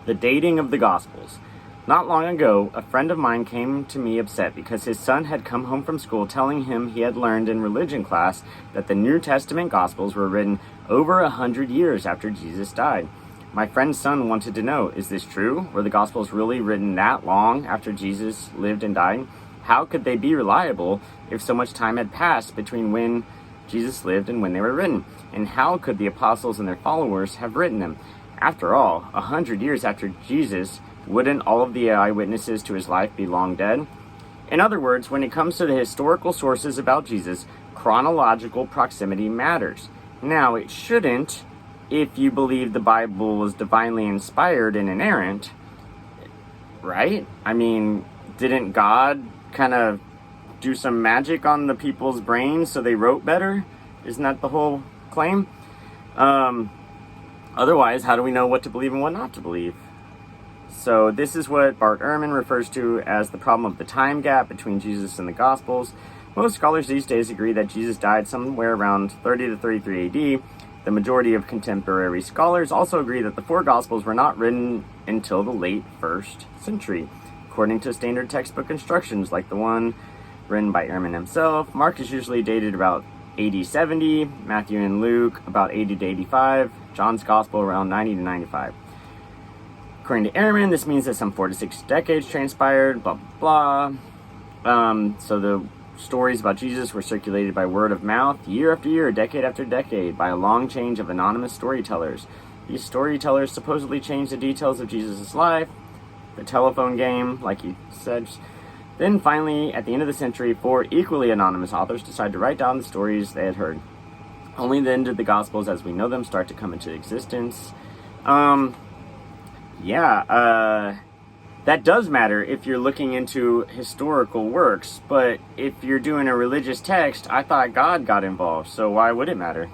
The dating of the Gospels. Not long ago, a friend of mine came to me upset because his son had come home from school telling him he had learned in religion class that the New Testament Gospels were written over 100 years after Jesus died. My friend's son wanted to know, is this true? Were the Gospels really written that long after Jesus lived and died? How could they be reliable if so much time had passed between when Jesus lived and when they were written? And how could the apostles and their followers have written them? After all, 100 years after Jesus, wouldn't all of the eyewitnesses to his life be long dead? In other words, when it comes to the historical sources about Jesus, chronological proximity matters. Now, it shouldn't if you believe the Bible was divinely inspired and inerrant, right? I mean, didn't God kind of do some magic on the people's brains so they wrote better? Isn't that the whole claim? Otherwise, how do we know what to believe and what not to believe? So this is what Bart Ehrman refers to as the problem of the time gap between Jesus and the Gospels. Most scholars these days agree that Jesus died somewhere around 30 to 33 AD. The majority of contemporary scholars also agree that the four Gospels were not written until the late 1st century. According to standard textbook instructions like the one written by Ehrman himself, Mark is usually dated about AD 70, Matthew and Luke about 80 to 85, John's Gospel around 90 to 95. According to Ehrman, this means that some 4 to 6 decades transpired, blah, blah, blah. So the stories about Jesus were circulated by word of mouth, year after year, decade after decade, by a long change of anonymous storytellers. These storytellers supposedly changed the details of Jesus' life, the telephone game, like he said. Then finally, at the end of the century, 4 equally anonymous authors decided to write down the stories they had heard. Only then did the Gospels, as we know them, start to come into existence. That does matter if you're looking into historical works, but if you're doing a religious text, I thought God got involved, so why would it matter?